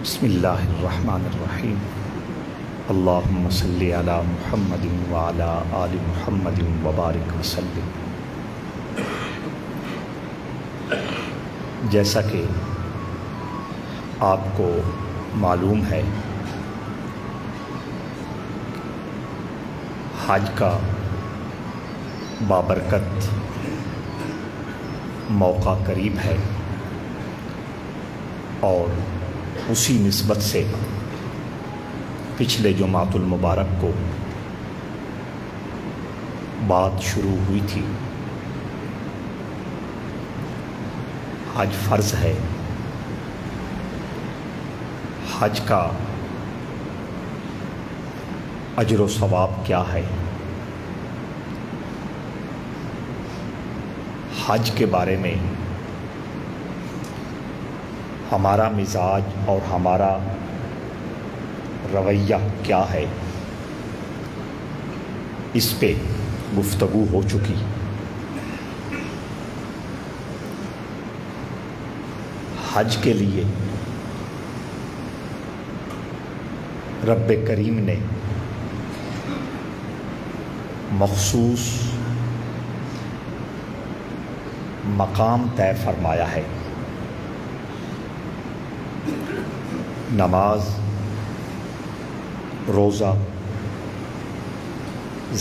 بسم اللہ الرحمن الرحیم اللہم صلی علی محمد وعلی آل محمد وبارک وسلم۔ جیسا کہ آپ کو معلوم ہے، حج کا بابرکت موقع قریب ہے، اور اسی نسبت سے پچھلے جمعۃ المبارک کو بات شروع ہوئی تھی۔ حج فرض ہے، حج کا اجر و ثواب کیا ہے، حج کے بارے میں ہمارا مزاج اور ہمارا رویہ کیا ہے، اس پہ گفتگو ہو چکی۔ حج کے لیے رب کریم نے مخصوص مقام طے فرمایا ہے۔ نماز، روزہ،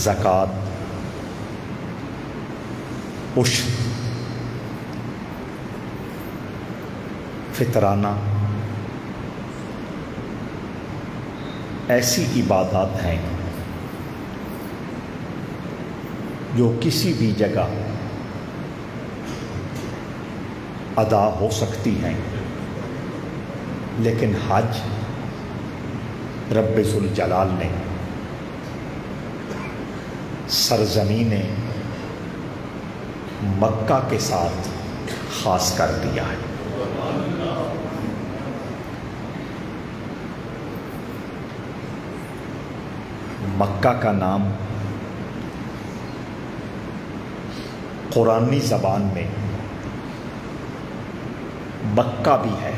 زکوٰۃ، عشر، فطرانہ، ایسی عبادات ہیں جو کسی بھی جگہ ادا ہو سکتی ہیں، لیکن حج رب ذوالجلال نے سرزمین مکہ کے ساتھ خاص کر دیا ہے۔ مکہ کا نام قرآنی زبان میں مکہ بھی ہے۔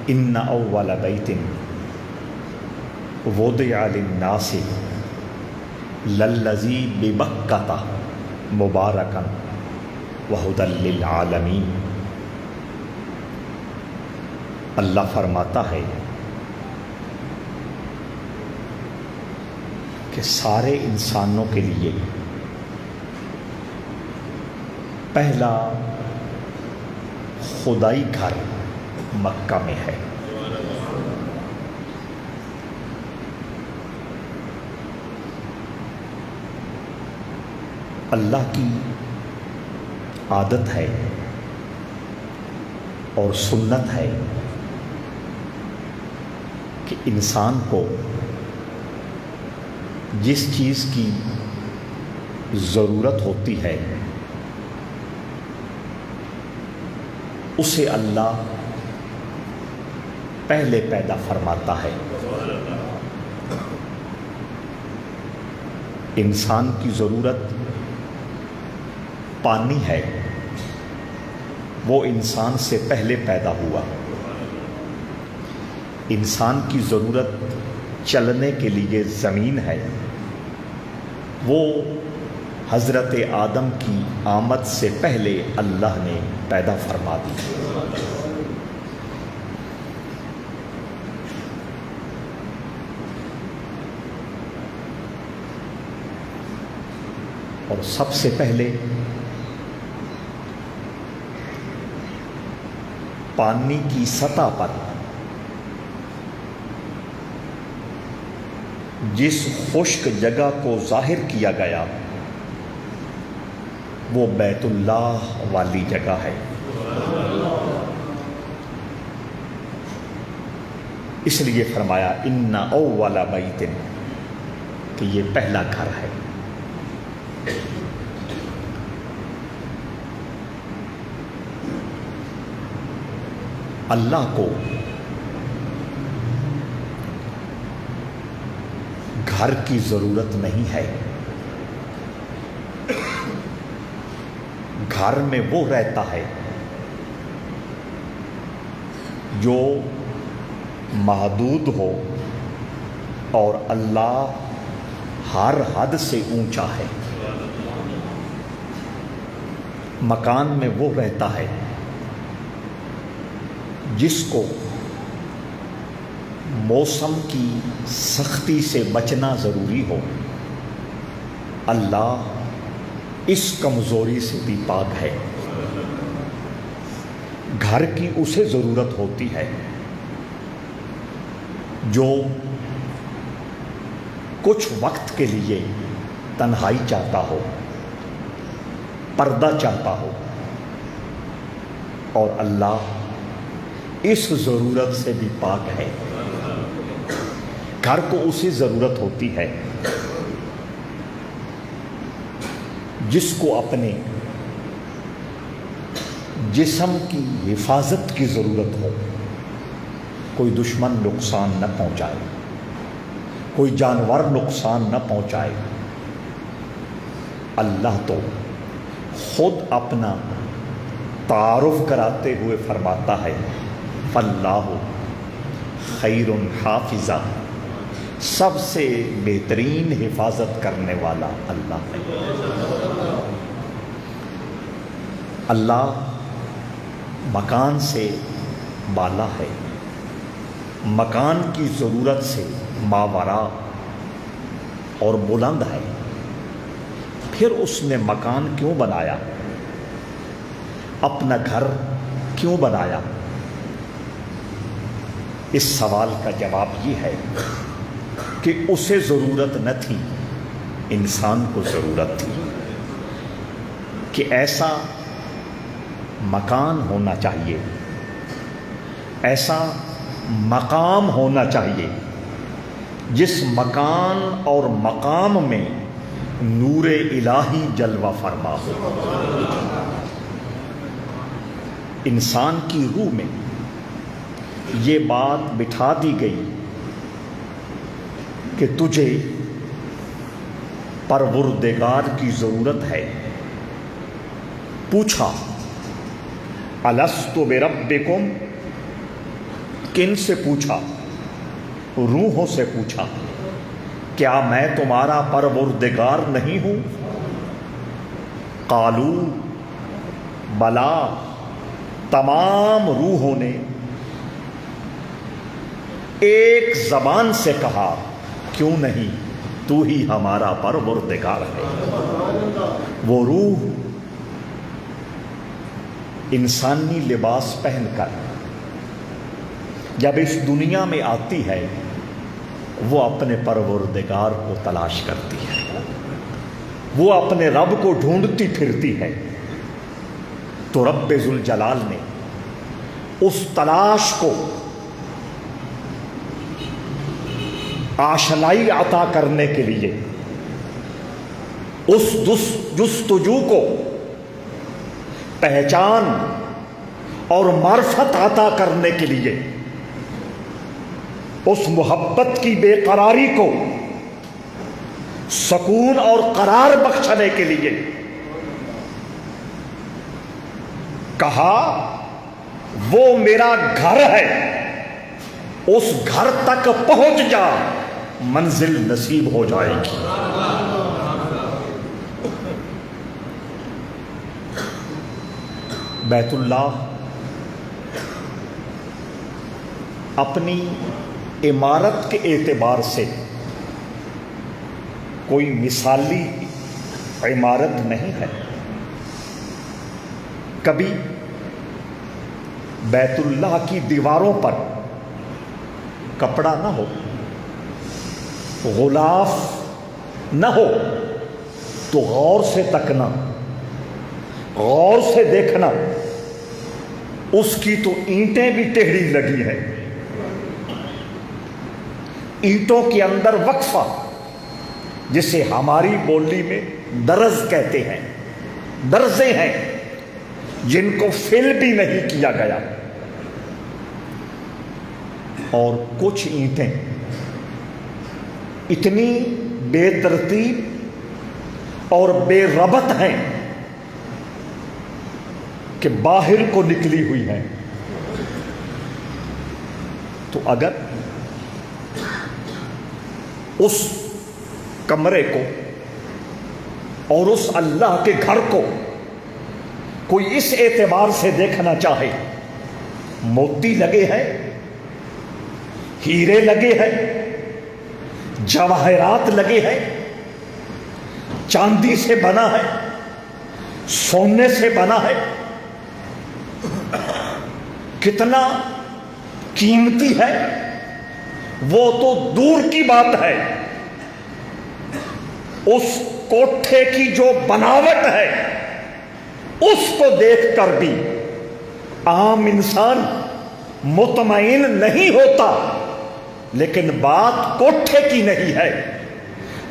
ان اول بیت وضع للناس للذی ببکۃ مبارکا وہدی للعالمین۔ اللہ فرماتا ہے کہ سارے انسانوں کے لیے پہلا خدائی گھر مکہ میں ہے۔ اللہ کی عادت ہے اور سنت ہے کہ انسان کو جس چیز کی ضرورت ہوتی ہے اسے اللہ پہلے پیدا فرماتا ہے۔ انسان کی ضرورت پانی ہے، وہ انسان سے پہلے پیدا ہوا۔ انسان کی ضرورت چلنے کے لیے زمین ہے، وہ حضرت آدم کی آمد سے پہلے اللہ نے پیدا فرما دی۔ اور سب سے پہلے پانی کی سطح پر جس خشک جگہ کو ظاہر کیا گیا وہ بیت اللہ والی جگہ ہے۔ اس لیے فرمایا ان اول بیت، کہ یہ پہلا گھر ہے۔ اللہ کو گھر کی ضرورت نہیں ہے، گھر میں وہ رہتا ہے جو محدود ہو اور اللہ ہر حد سے اونچا ہے۔ مکان میں وہ رہتا ہے جس کو موسم کی سختی سے بچنا ضروری ہو، اللہ اس کمزوری سے بھی پاک ہے۔ گھر کی اسے ضرورت ہوتی ہے جو کچھ وقت کے لیے تنہائی چاہتا ہو، پردہ چاہتا ہو، اور اللہ اس ضرورت سے بھی پاک ہے۔ گھر کو اسی ضرورت ہوتی ہے جس کو اپنے جسم کی حفاظت کی ضرورت ہو، کوئی دشمن نقصان نہ پہنچائے، کوئی جانور نقصان نہ پہنچائے۔ اللہ تو خود اپنا تعارف کراتے ہوئے فرماتا ہے فاللہ خیر حافظہ، سب سے بہترین حفاظت کرنے والا اللہ ہے۔ اللہ مکان سے بالا ہے، مکان کی ضرورت سے ماورا اور بلند ہے۔ پھر اس نے مکان کیوں بنایا؟ اپنا گھر کیوں بنایا؟ اس سوال کا جواب یہ ہے کہ اسے ضرورت نہ تھی، انسان کو ضرورت تھی کہ ایسا مکان ہونا چاہیے، ایسا مقام ہونا چاہیے جس مکان اور مقام میں نور الہی جلوہ فرما ہو۔ انسان کی روح میں یہ بات بٹھا دی گئی کہ تجھے پروردگار کی ضرورت ہے۔ پوچھا الست بربکم، کن سے پوچھا؟ روحوں سے پوچھا، کیا میں تمہارا پروردگار نہیں ہوں؟ قالو بلا، تمام روحوں نے ایک زبان سے کہا کیوں نہیں، تو ہی ہمارا پروردگار ہے۔ وہ روح انسانی لباس پہن کر جب اس دنیا میں آتی ہے وہ اپنے پروردگار کو تلاش کرتی ہے، وہ اپنے رب کو ڈھونڈتی پھرتی ہے۔ تو رب ذوالجلال نے اس تلاش کو آشنائی عطا کرنے کے لیے، اس جستجو کو پہچان اور معرفت عطا کرنے کے لیے، اس محبت کی بے قراری کو سکون اور قرار بخشنے کے لیے کہا وہ میرا گھر ہے، اس گھر تک پہنچ جا، منزل نصیب ہو جائے گی۔ بیت اللہ اپنی عمارت کے اعتبار سے کوئی مثالی عمارت نہیں ہے۔ کبھی بیت اللہ کی دیواروں پر کپڑا نہ ہو، غلاف نہ ہو تو غور سے تکنا، غور سے دیکھنا، اس کی تو اینٹیں بھی ٹیڑھی لگی ہیں، اینٹوں کے اندر وقفہ جسے ہماری بولی میں درز کہتے ہیں، درزیں ہیں جن کو فل بھی نہیں کیا گیا، اور کچھ اینٹیں اتنی بے ترتیب اور بے ربط ہیں کہ باہر کو نکلی ہوئی ہیں۔ تو اگر اس کمرے کو اور اس اللہ کے گھر کو کوئی اس اعتبار سے دیکھنا چاہے، موتی لگے ہیں، ہیرے لگے ہیں، جواہرات لگے ہیں، چاندی سے بنا ہے، سونے سے بنا ہے، کتنا قیمتی ہے، وہ تو دور کی بات ہے، اس کوٹھے کی جو بناوٹ ہے اس کو دیکھ کر بھی عام انسان مطمئن نہیں ہوتا۔ لیکن بات کوٹھے کی نہیں ہے،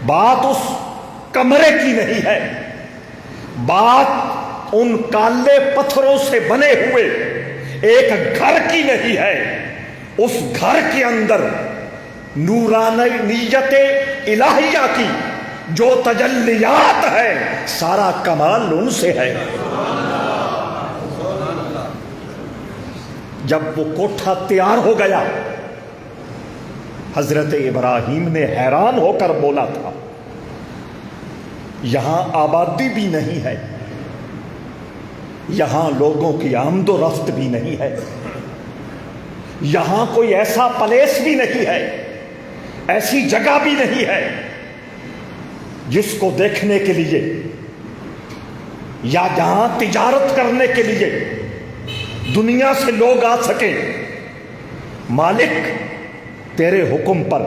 بات اس کمرے کی نہیں ہے، بات ان کالے پتھروں سے بنے ہوئے ایک گھر کی نہیں ہے۔ اس گھر کے اندر نورانیت الہیہ کی جو تجلیات ہے، سارا کمال ان سے ہے۔ جب وہ کوٹھا تیار ہو گیا، حضرت ابراہیم نے حیران ہو کر بولا تھا، یہاں آبادی بھی نہیں ہے، یہاں لوگوں کی آمد و رفت بھی نہیں ہے، یہاں کوئی ایسا پلیس بھی نہیں ہے، ایسی جگہ بھی نہیں ہے جس کو دیکھنے کے لیے یا جہاں تجارت کرنے کے لیے دنیا سے لوگ آ سکیں۔ مالک تیرے حکم پر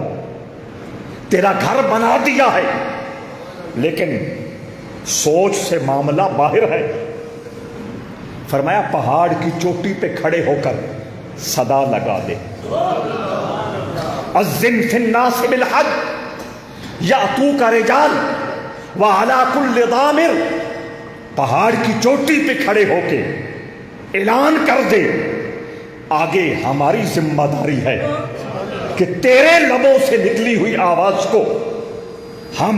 تیرا گھر بنا دیا ہے، لیکن سوچ سے معاملہ باہر ہے۔ فرمایا پہاڑ کی چوٹی پہ کھڑے ہو کر صدا لگا دے، اذن فی الناس بالحج یاتوک رجال وعلی کل ضامر، پہاڑ کی چوٹی پہ کھڑے ہو کے اعلان کر دے۔ آگے ہماری ذمہ داری ہے کہ تیرے لبوں سے نکلی ہوئی آواز کو ہم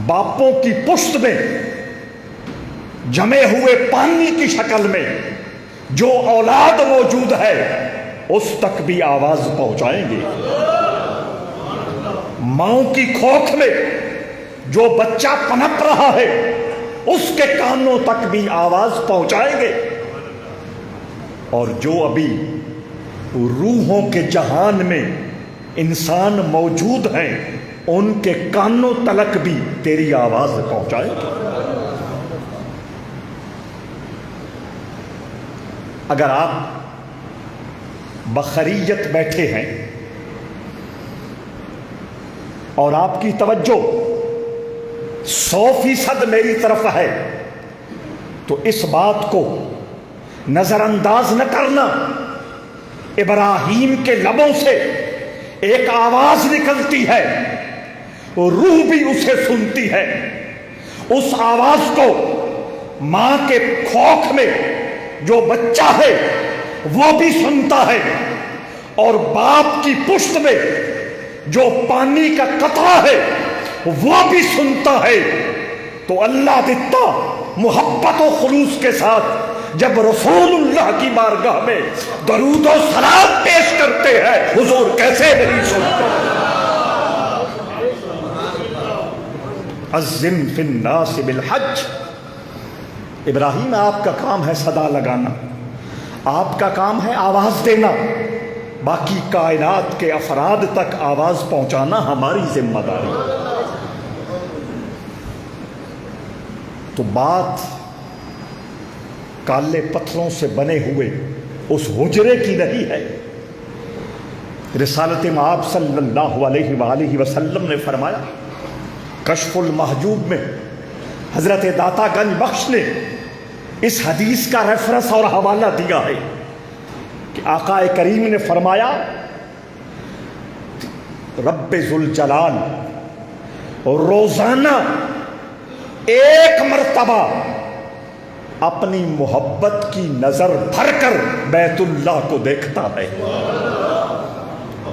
باپوں کی پشت میں جمے ہوئے پانی کی شکل میں جو اولاد موجود ہے اس تک بھی آواز پہنچائیں گے۔ ماؤں کی کھوکھ میں جو بچہ پنپ رہا ہے اس کے کانوں تک بھی آواز پہنچائیں گے، اور جو ابھی روحوں کے جہان میں انسان موجود ہیں ان کے کانوں تلک بھی تیری آواز پہنچائیں گے۔ اگر آپ بخریت بیٹھے ہیں اور آپ کی توجہ 100% میری طرف ہے تو اس بات کو نظر انداز نہ کرنا۔ ابراہیم کے لبوں سے ایک آواز نکلتی ہے، روح بھی اسے سنتی ہے، اس آواز کو ماں کے کھوکھ میں جو بچہ ہے وہ بھی سنتا ہے، اور باپ کی پشت میں جو پانی کا قطرہ ہے وہ بھی سنتا ہے۔ تو اللہ دیتا محبت و خلوص کے ساتھ جب رسول اللہ کی بارگاہ میں درود و سلام پیش کرتے ہیں، حضور کیسے نہیں سنتے؟ اذن فی الناس بالحج، ابراہیم آپ کا کام ہے صدا لگانا، آپ کا کام ہے آواز دینا، باقی کائنات کے افراد تک آواز پہنچانا ہماری ذمہ داری۔ تو بات کالے پتھروں سے بنے ہوئے اس حجرے کی نہیں ہے۔ رسالت مآب صلی اللہ علیہ وآلہ وسلم نے فرمایا، کشف المحجوب میں حضرت داتا گنج بخش نے اس حدیث کا ریفرنس اور حوالہ دیا ہے کہ آقا کریم نے فرمایا، رب ذوالجلال روزانہ ایک مرتبہ اپنی محبت کی نظر بھر کر بیت اللہ کو دیکھتا ہے۔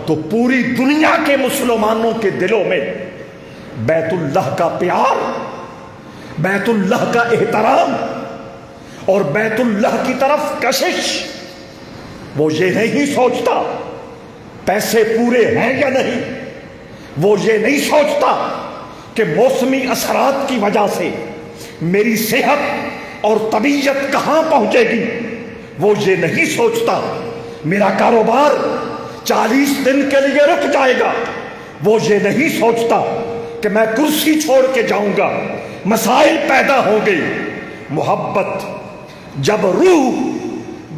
تو پوری دنیا کے مسلمانوں کے دلوں میں بیت اللہ کا پیار، بیت اللہ کا احترام اور بیت اللہ کی طرف کشش، وہ یہ نہیں سوچتا پیسے پورے ہیں یا نہیں، وہ یہ نہیں سوچتا کہ موسمی اثرات کی وجہ سے میری صحت اور طبیعت کہاں پہنچے گی، وہ یہ نہیں سوچتا میرا کاروبار 40 دن کے لیے رک جائے گا، وہ یہ نہیں سوچتا کہ میں کرسی چھوڑ کے جاؤں گا، مسائل پیدا ہوں گے۔ محبت جب روح،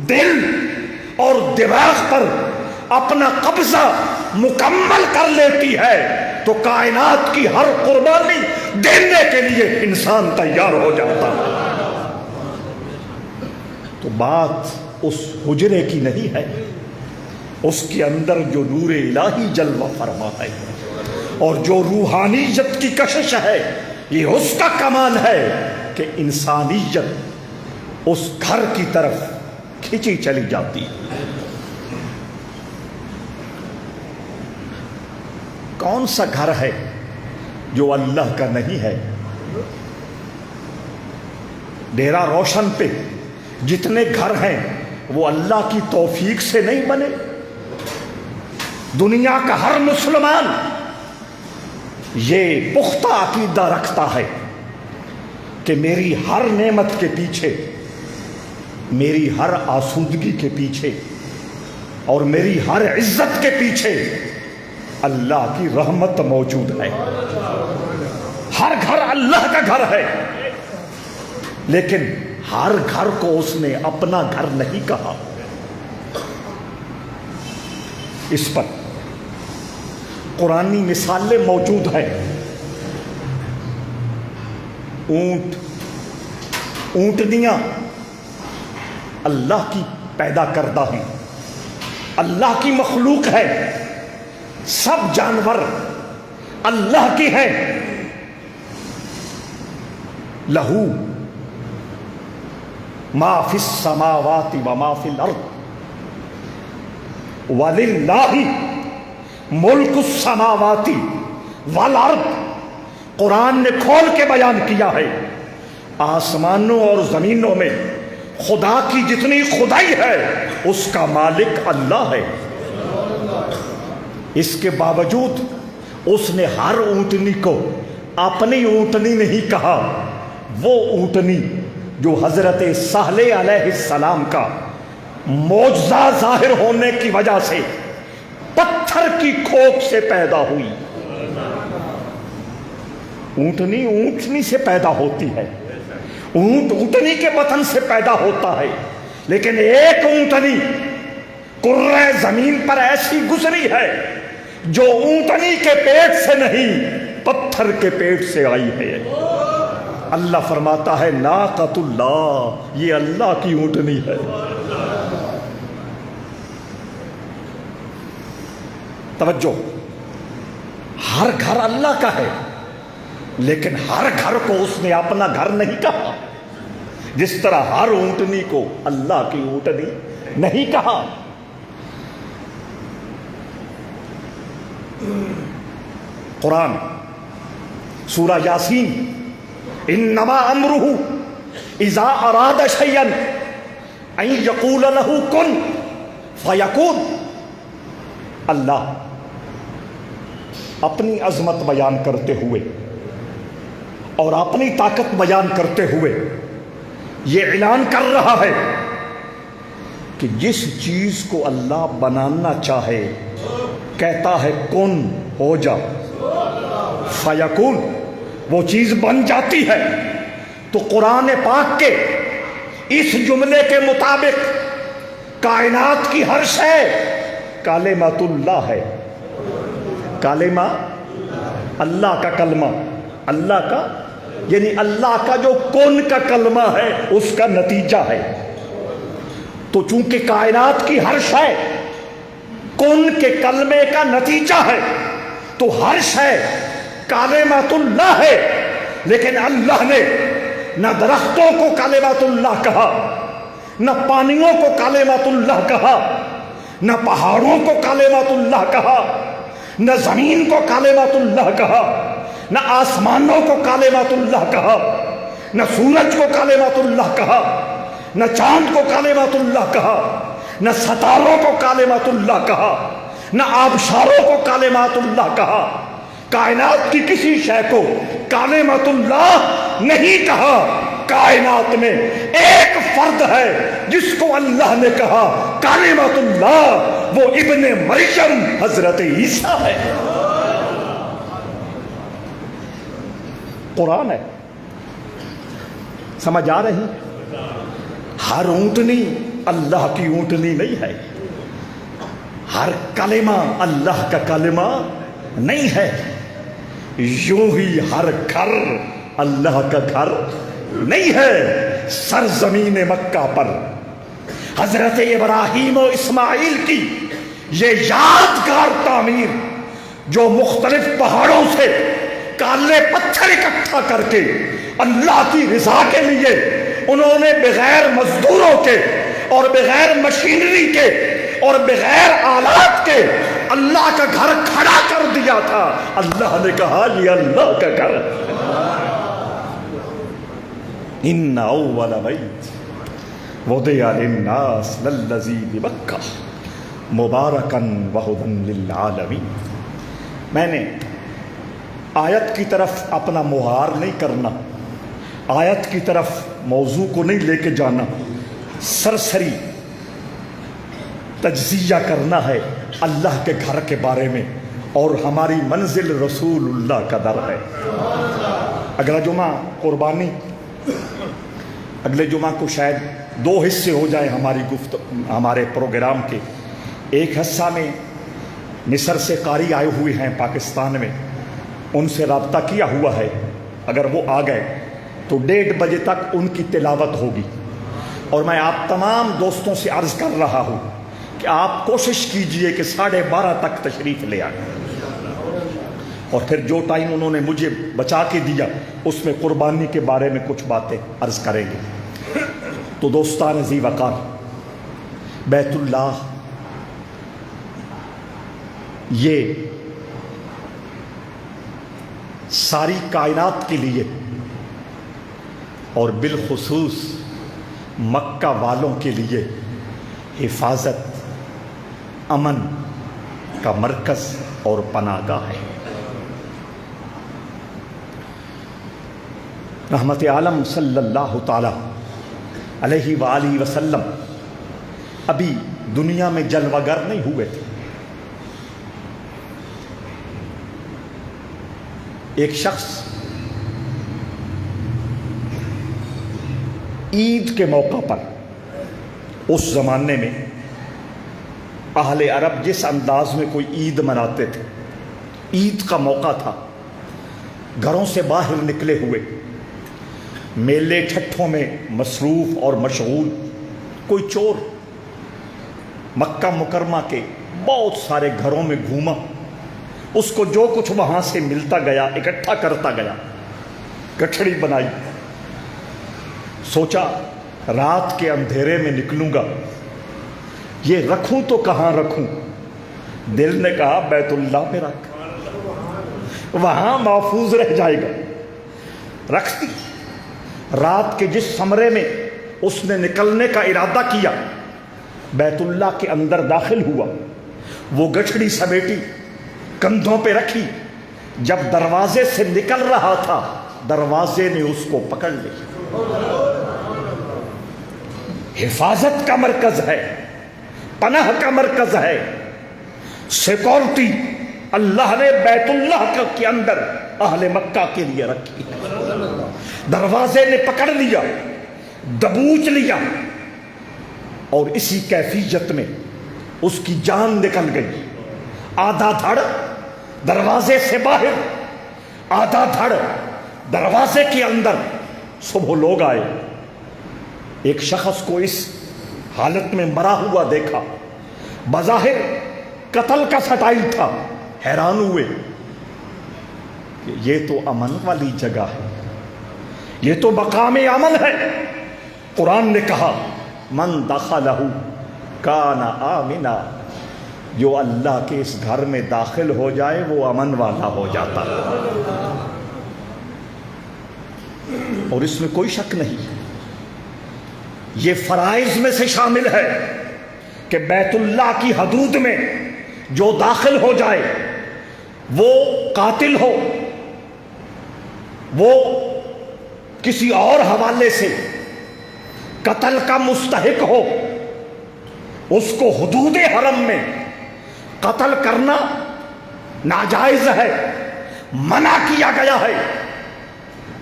دل اور دماغ پر اپنا قبضہ مکمل کر لیتی ہے تو کائنات کی ہر قربانی دینے کے لیے انسان تیار ہو جاتا ہے۔ تو بات اس حجرے کی نہیں ہے، اس کے اندر جو نور الہی جلوہ فرما ہے اور جو روحانیت کی کشش ہے، یہ اس کا کمال ہے کہ انسانیت اس گھر کی طرف کھینچی چلی جاتی ہے۔ کون سا گھر ہے جو اللہ کا نہیں ہے؟ ڈیرا روشن پہ جتنے گھر ہیں وہ اللہ کی توفیق سے نہیں بنے۔ دنیا کا ہر مسلمان یہ پختہ عقیدہ رکھتا ہے کہ میری ہر نعمت کے پیچھے، میری ہر آسودگی کے پیچھے اور میری ہر عزت کے پیچھے اللہ کی رحمت موجود ہے۔ ہر گھر اللہ کا گھر ہے، لیکن ہر گھر کو اس نے اپنا گھر نہیں کہا۔ اس پر قرآنی مثالیں موجود ہیں۔ اونٹنیاں اللہ کی پیدا کردہ ہیں، اللہ کی مخلوق ہے، سب جانور اللہ کی ہیں۔ لہو ما فی السماوات وما فی الارض وللہ ملک السماوات والارض۔ قرآن نے کھول کے بیان کیا ہے، آسمانوں اور زمینوں میں خدا کی جتنی خدائی ہے اس کا مالک اللہ ہے۔ اس کے باوجود اس نے ہر اونٹنی کو اپنی اونٹنی نہیں کہا۔ وہ اونٹنی جو حضرت صالح علیہ السلام کا معجزہ ظاہر ہونے کی وجہ سے پتھر کی کھوپ سے پیدا ہوئی۔ اونٹنی اونٹنی سے پیدا ہوتی ہے، اونٹ اونٹنی کے بطن سے پیدا ہوتا ہے، لیکن ایک اونٹنی کرۂ زمین پر ایسی گزری ہے جو اونٹنی کے پیٹ سے نہیں پتھر کے پیٹ سے آئی ہے۔ اللہ فرماتا ہے ناقۃ اللہ، یہ اللہ کی اونٹنی ہے۔ توجہ، ہر گھر اللہ کا ہے، لیکن ہر گھر کو اس نے اپنا گھر نہیں کہا، جس طرح ہر اونٹنی کو اللہ کی اونٹنی نہیں کہا۔ قرآن سورہ یاسین، انما امرہ اذا اراد شیئا ان یقول لہ کن فیکون۔ اللہ اپنی عظمت بیان کرتے ہوئے اور اپنی طاقت بیان کرتے ہوئے یہ اعلان کر رہا ہے کہ جس چیز کو اللہ بنانا چاہے کہتا ہے کن، ہو جا، فیکون، وہ چیز بن جاتی ہے۔ تو قرآن پاک کے اس جملے کے مطابق کائنات کی ہر شے کلمۃ اللہ ہے۔ کلمہ، اللہ کا کلمہ، اللہ کا یعنی اللہ کا جو کن کا کلمہ ہے اس کا نتیجہ ہے۔ تو چونکہ کائنات کی ہر شے کن کے کلمے کا نتیجہ ہے تو ہر شے کلمۃ اللہ ہے، لیکن اللہ نے نہ درختوں کو کلمۃ اللہ کہا، نہ پانیوں کو کلمۃ اللہ کہا، نہ پہاڑوں کو کلمۃ اللہ کہا، نہ زمین کو کلمۃ اللہ کہا، نہ آسمانوں کو کلمۃ اللہ کہا، نہ سورج کو کلمۃ اللہ کہا، نہ چاند کو کلمۃ اللہ کہا، نہ ستاروں کو کلمۃ اللہ کہا، نہ آبشاروں کو کلمات اللہ کہا، کائنات کی کسی شے کو کلمات اللہ نہیں کہا۔ کائنات میں ایک فرد ہے جس کو اللہ نے کہا کلمات اللہ، وہ ابن مریم حضرت عیسیٰ ہے۔ قرآن ہے، سمجھ آ رہی؟ ہر اونٹنی اللہ کی اونٹنی نہیں ہے، ہر کلمہ اللہ کا کلمہ نہیں ہے، یوں ہی ہر گھر اللہ کا گھر نہیں ہے۔ سرزمین مکہ پر حضرت ابراہیم و اسماعیل کی یہ یادگار تعمیر، جو مختلف پہاڑوں سے کالے پتھر اکٹھا کر کے اللہ کی رضا کے لیے انہوں نے بغیر مزدوروں کے اور بغیر مشینری کے اور بغیر آلات کے اللہ کا گھر کھڑا کر دیا تھا۔ اللہ نے کہا یہ اللہ کا گھر۔ ان اول بیت وضع للناس للذی ببکہ مبارکا وہدی للعالمین۔ میں نے آیت کی طرف اپنا مہار نہیں کرنا، آیت کی طرف موضوع کو نہیں لے کے جانا، سرسری تجزیہ کرنا ہے اللہ کے گھر کے بارے میں، اور ہماری منزل رسول اللہ کا در ہے۔ اگلا جمعہ قربانی، اگلے جمعہ کو شاید دو حصے ہو جائے ہمارے پروگرام کے۔ ایک حصہ میں مصر سے قاری آئے ہوئے ہیں پاکستان میں، ان سے رابطہ کیا ہوا ہے، اگر وہ آ گئے تو 1:30 بجے تک ان کی تلاوت ہوگی۔ اور میں آپ تمام دوستوں سے عرض کر رہا ہوں کہ آپ کوشش کیجئے کہ 12:30 تک تشریف لے آئیں، اور پھر جو ٹائم انہوں نے مجھے بچا کے دیا اس میں قربانی کے بارے میں کچھ باتیں عرض کریں گے۔ تو دوستان ذی وقار، بیت اللہ یہ ساری کائنات کے لیے اور بالخصوص مکہ والوں کے لیے حفاظت، امن کا مرکز اور پناہ گاہ ہے۔ رحمت عالم صلی اللہ تعالی علیہ وآلہ وسلم ابھی دنیا میں جلوہ گر نہیں ہوئے تھے۔ ایک شخص عید کے موقع پر، اس زمانے میں اہل عرب جس انداز میں کوئی عید مناتے تھے، عید کا موقع تھا، گھروں سے باہر نکلے ہوئے، میلے ٹھٹھوں میں مصروف اور مشغول، کوئی چور مکہ مکرمہ کے بہت سارے گھروں میں گھوما، اس کو جو کچھ وہاں سے ملتا گیا اکٹھا کرتا گیا، گٹھڑی بنائی، سوچا رات کے اندھیرے میں نکلوں گا، یہ رکھوں تو کہاں رکھوں؟ دل نے کہا بیت اللہ میں رکھ، وہاں محفوظ رہ جائے گا۔ رکھ دی۔ رات کے جس کمرے میں اس نے نکلنے کا ارادہ کیا، بیت اللہ کے اندر داخل ہوا، وہ گٹھڑی سمیٹی، کندھوں پہ رکھی، جب دروازے سے نکل رہا تھا دروازے نے اس کو پکڑ لی۔ حفاظت کا مرکز ہے، پناہ کا مرکز ہے، سیکورٹی اللہ نے بیت اللہ کے اندر اہل مکہ کے لیے رکھی۔ دروازے نے پکڑ لیا، دبوچ لیا، اور اسی کیفیت میں اس کی جان نکل گئی۔ آدھا دھڑ دروازے سے باہر، آدھا دھڑ دروازے کے اندر۔ صبح لوگ آئے، ایک شخص کو اس حالت میں مرا ہوا دیکھا، بظاہر قتل کا سٹائل تھا، حیران ہوئے کہ یہ تو امن والی جگہ ہے، یہ تو مقام امن ہے۔ قرآن نے کہا من دخلہ کان آمنا، جو اللہ کے اس گھر میں داخل ہو جائے وہ امن والا ہو جاتا ہے، اور اس میں کوئی شک نہیں۔ یہ فرائض میں سے شامل ہے کہ بیت اللہ کی حدود میں جو داخل ہو جائے وہ قاتل ہو، وہ کسی اور حوالے سے قتل کا مستحق ہو، اس کو حدود حرم میں قتل کرنا ناجائز ہے، منع کیا گیا ہے۔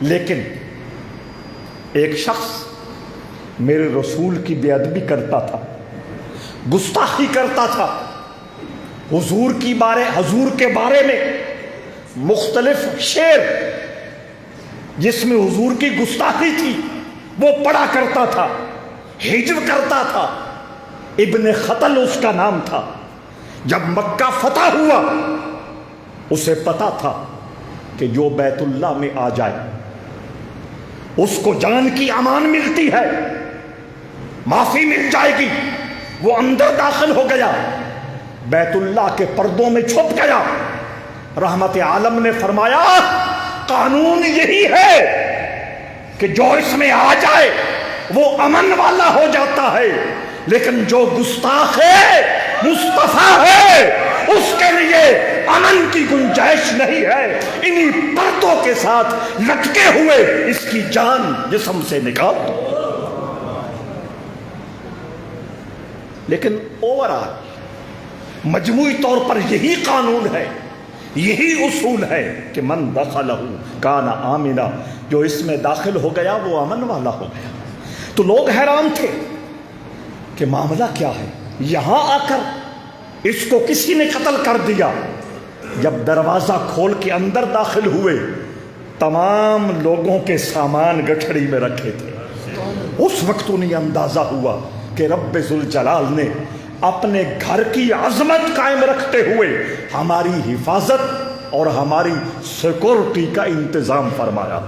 لیکن ایک شخص میرے رسول کی بے ادبی کرتا تھا، گستاخی کرتا تھا، حضور کے بارے میں مختلف شعر جس میں حضور کی گستاخی تھی وہ پڑھا کرتا تھا، ہجو کرتا تھا۔ ابن خطل اس کا نام تھا۔ جب مکہ فتح ہوا اسے پتا تھا کہ جو بیت اللہ میں آ جائے اس کو جان کی امان ملتی ہے، معافی مل جائے گی۔ وہ اندر داخل ہو گیا، بیت اللہ کے پردوں میں چھپ گیا۔ رحمت عالم نے فرمایا قانون یہی ہے کہ جو اس میں آ جائے وہ امن والا ہو جاتا ہے، لیکن جو گستاخ ہے، مصطفیٰ ہے، اس کے لیے امن کی گنجائش نہیں ہے۔ انہی پردوں کے ساتھ لٹکے ہوئے اس کی جان جسم سے نکال دو۔ لیکن اوورآل مجموعی طور پر یہی قانون ہے، یہی اصول ہے کہ من دخلہ کان آمنا، جو اس میں داخل ہو گیا وہ امن والا ہو گیا۔ تو لوگ حیران تھے کہ معاملہ کیا ہے، یہاں آ کر اس کو کسی نے قتل کر دیا۔ جب دروازہ کھول کے اندر داخل ہوئے تمام لوگوں کے سامان گٹھڑی میں رکھے تھے۔ اس وقت انہیں اندازہ ہوا کہ رب ذوالجلال نے اپنے گھر کی عظمت قائم رکھتے ہوئے ہماری حفاظت اور ہماری سیکورٹی کا انتظام فرمایا۔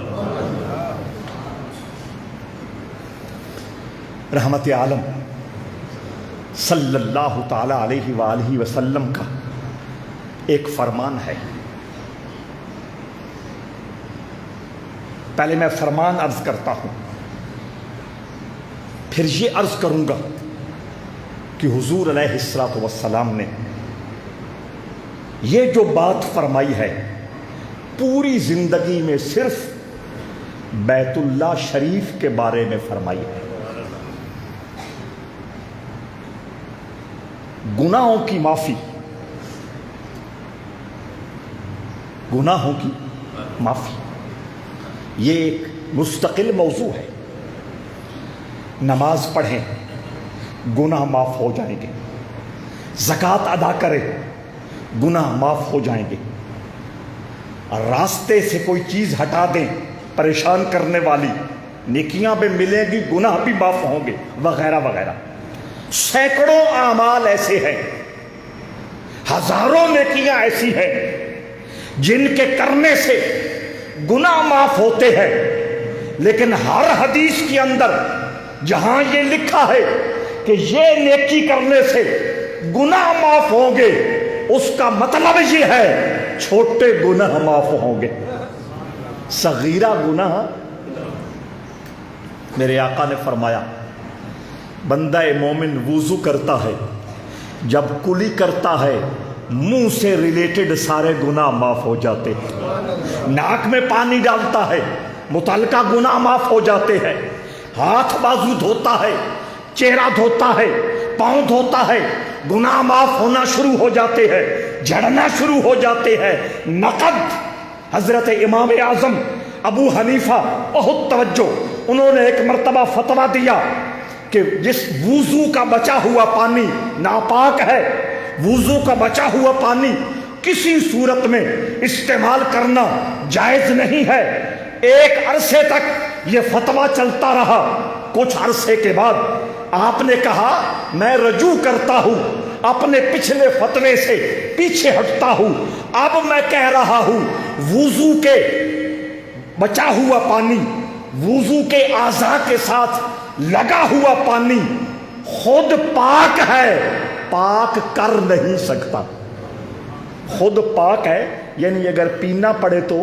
رحمت عالم صلی اللہ تعالی علیہ وآلہ وسلم کا ایک فرمان ہے۔ پہلے میں فرمان عرض کرتا ہوں، پھر یہ عرض کروں گا کہ حضور علیہ الصلوۃ والسلام نے یہ جو بات فرمائی ہے پوری زندگی میں صرف بیت اللہ شریف کے بارے میں فرمائی ہے۔ گناہوں کی معافی، گناہوں کی معافی یہ ایک مستقل موضوع ہے۔ نماز پڑھیں گناہ معاف ہو جائیں گے، زکوٰۃ ادا کریں گناہ معاف ہو جائیں گے، اور راستے سے کوئی چیز ہٹا دیں پریشان کرنے والی، نیکیاں بھی ملیں گی، گناہ بھی معاف ہوں گے، وغیرہ وغیرہ۔ سینکڑوں اعمال ایسے ہیں، ہزاروں نیکیاں ایسی ہیں جن کے کرنے سے گناہ معاف ہوتے ہیں، لیکن ہر حدیث کے اندر جہاں یہ لکھا ہے کہ یہ نیکی کرنے سے گناہ معاف ہوں گے، اس کا مطلب یہ ہے چھوٹے گناہ معاف ہوں گے، صغیرہ گناہ۔ میرے آقا نے فرمایا بندہ مومن وضو کرتا ہے، جب کلی کرتا ہے منہ سے ریلیٹڈ سارے گناہ معاف ہو جاتے ہیں، ناک میں پانی ڈالتا ہے متعلقہ گناہ معاف ہو جاتے ہیں، ہاتھ بازو دھوتا ہے، چہرہ دھوتا ہے، پاؤں دھوتا ہے، گناہ معاف ہونا شروع ہو جاتے ہیں، جھڑنا شروع ہو جاتے ہیں۔ نقد حضرت امام اعظم ابو حنیفہ بہت توجہ، انہوں نے ایک مرتبہ فتویٰ دیا کہ جس وضو کا بچا ہوا پانی ناپاک ہے، وضو کا بچا ہوا پانی کسی صورت میں استعمال کرنا جائز نہیں ہے۔ ایک عرصے تک یہ فتویٰ چلتا رہا، کچھ عرصے کے بعد آپ نے کہا میں رجوع کرتا ہوں، اپنے پچھلے فتوے سے پیچھے ہٹتا ہوں، اب میں کہہ رہا ہوں وضو کے بچا ہوا پانی، وضو کے اعضاء کے ساتھ لگا ہوا پانی خود پاک ہے، پاک کر نہیں سکتا۔ خود پاک ہے یعنی اگر پینا پڑے تو،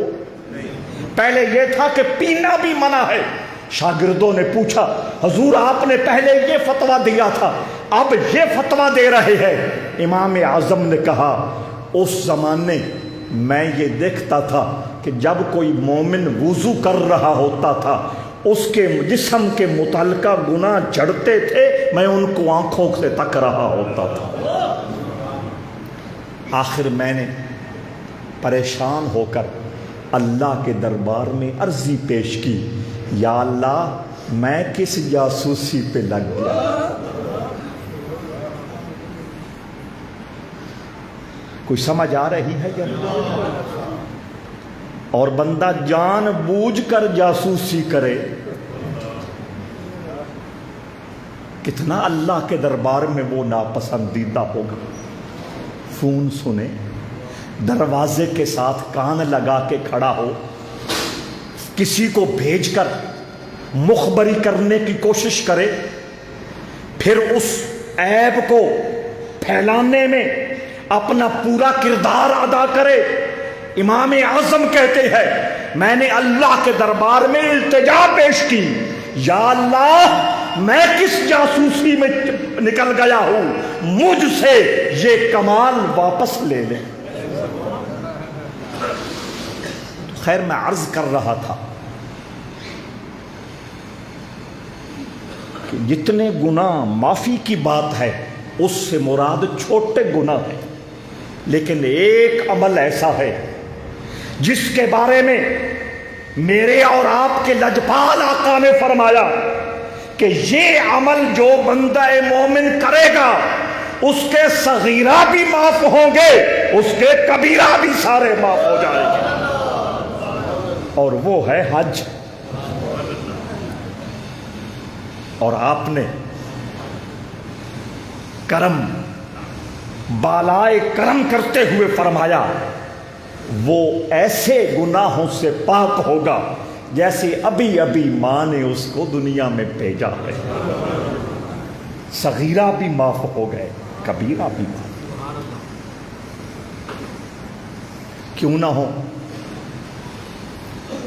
پہلے یہ تھا کہ پینا بھی منع ہے۔ شاگردوں نے پوچھا حضور آپ نے پہلے یہ فتویٰ دیا تھا اب یہ فتویٰ دے رہے ہیں۔ امام اعظم نے کہا اس زمانے میں یہ دیکھتا تھا کہ جب کوئی مومن وضو کر رہا ہوتا تھا اس کے جسم کے متعلقہ گناہ جھڑتے تھے، میں ان کو آنکھوں سے تک رہا ہوتا تھا۔ آخر میں نے پریشان ہو کر اللہ کے دربار میں عرضی پیش کی، یا اللہ میں کس جاسوسی پہ لگ گیا؟ کوئی سمجھ آ رہی ہے کیا؟ اور بندہ جان بوجھ کر جاسوسی کرے، کتنا اللہ کے دربار میں وہ ناپسندیدہ ہوگا۔ فون سنے، دروازے کے ساتھ کان لگا کے کھڑا ہو، کسی کو بھیج کر مخبری کرنے کی کوشش کرے، پھر اس عیب کو پھیلانے میں اپنا پورا کردار ادا کرے۔ امام اعظم کہتے ہیں میں نے اللہ کے دربار میں التجا پیش کی، یا اللہ میں کس جاسوسی میں نکل گیا ہوں، مجھ سے یہ کمال واپس لے لے۔ خیر میں عرض کر رہا تھا کہ جتنے گناہ معافی کی بات ہے اس سے مراد چھوٹے گناہ ہیں، لیکن ایک عمل ایسا ہے جس کے بارے میں میرے اور آپ کے لجپال آقا نے فرمایا کہ یہ عمل جو بندہ مومن کرے گا اس کے صغیرہ بھی معاف ہوں گے، اس کے کبیرہ بھی سارے معاف ہو جائیں گے، اور وہ ہے حج۔ اور آپ نے کرم بالائے کرم کرتے ہوئے فرمایا وہ ایسے گناہوں سے پاک ہوگا جیسے ابھی ابھی ماں نے اس کو دنیا میں بھیجا ہے، صغیرہ بھی معاف ہو گئے، کبیرہ بھی معاف۔ کیوں نہ ہو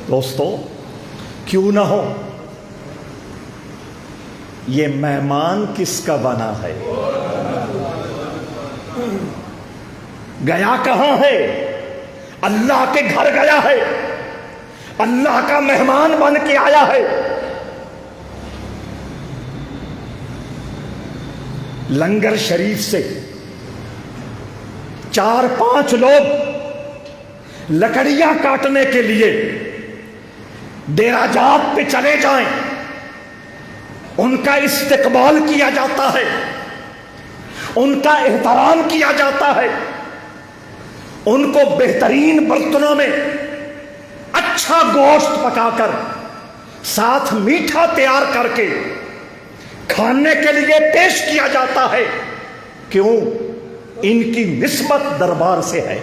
دوستو، کیوں نہ ہو؟ یہ مہمان کس کا بنا ہے؟ گیا کہاں ہے؟ اللہ کے گھر گیا ہے، اللہ کا مہمان بن کے آیا ہے۔ لنگر شریف سے 4-5 لوگ لکڑیاں کاٹنے کے لیے ڈیرہ جات پہ چلے جائیں، ان کا استقبال کیا جاتا ہے، ان کا احترام کیا جاتا ہے، ان کو بہترین برتنوں میں اچھا گوشت پکا کر ساتھ میٹھا تیار کر کے کھانے کے لیے پیش کیا جاتا ہے۔ کیوں؟ ان کی نسبت دربار سے ہے،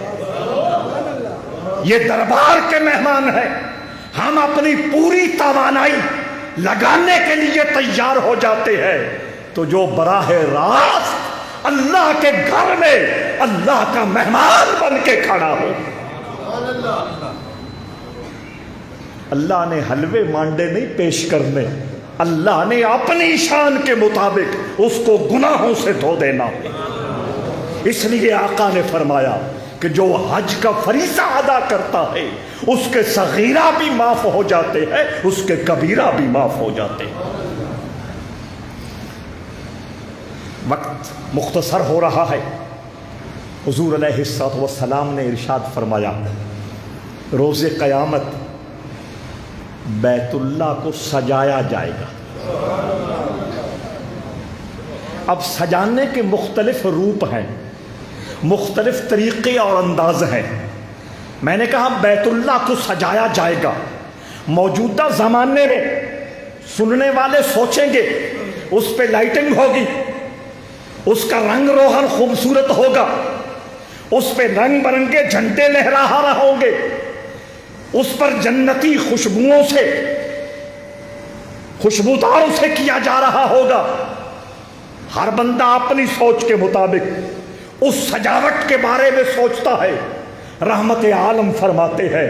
یہ دربار کے مہمان ہیں، ہم اپنی پوری توانائی لگانے کے لیے تیار ہو جاتے ہیں۔ تو جو براہ راست اللہ کے گھر میں اللہ کا مہمان بن کے کھڑا ہو، اللہ نے حلوے مانڈے نہیں پیش کرنے، اللہ نے اپنی شان کے مطابق اس کو گناہوں سے دھو دینا۔ اس لیے آقا نے فرمایا کہ جو حج کا فریضہ ادا کرتا ہے اس کے صغیرہ بھی معاف ہو جاتے ہیں، اس کے کبیرہ بھی معاف ہو جاتے ہیں۔ وقت مختصر ہو رہا ہے۔ حضور علیہ الصلوۃ والسلام نے ارشاد فرمایا روز قیامت بیت اللہ کو سجایا جائے گا۔ اب سجانے کے مختلف روپ ہیں، مختلف طریقے اور انداز ہیں۔ میں نے کہا بیت اللہ کو سجایا جائے گا، موجودہ زمانے میں سننے والے سوچیں گے اس پہ لائٹنگ ہوگی، اس کا رنگ روغن خوبصورت ہوگا، اس پہ رنگ برنگے جھنڈے لہرا رہے ہوں گے، اس پر جنتی خوشبوؤں سے خوشبودار اسے کیا جا رہا ہوگا۔ ہر بندہ اپنی سوچ کے مطابق اس سجاوٹ کے بارے میں سوچتا ہے۔ رحمت عالم فرماتے ہیں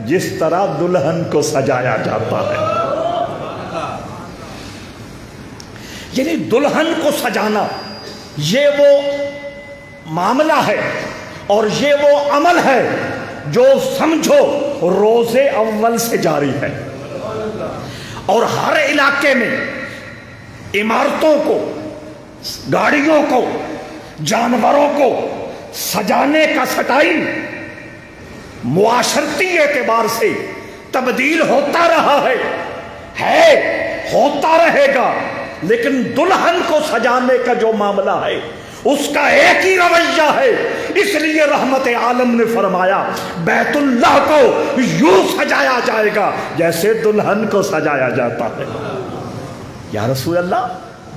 جس طرح دلہن کو سجایا جاتا ہے، یعنی دلہن کو سجانا یہ وہ معاملہ ہے اور یہ وہ عمل ہے جو سمجھو روز اول سے جاری ہے، اور ہر علاقے میں عمارتوں کو، گاڑیوں کو، جانوروں کو سجانے کا سٹائل معاشرتی اعتبار سے تبدیل ہوتا رہا ہے، ہوتا رہے گا، لیکن دلہن کو سجانے کا جو معاملہ ہے اس کا ایک ہی رویہ ہے۔ اس لیے رحمت عالم نے فرمایا بیت اللہ کو یوں سجایا جائے گا جیسے دلہن کو سجایا جاتا ہے۔ یا رسول اللہ،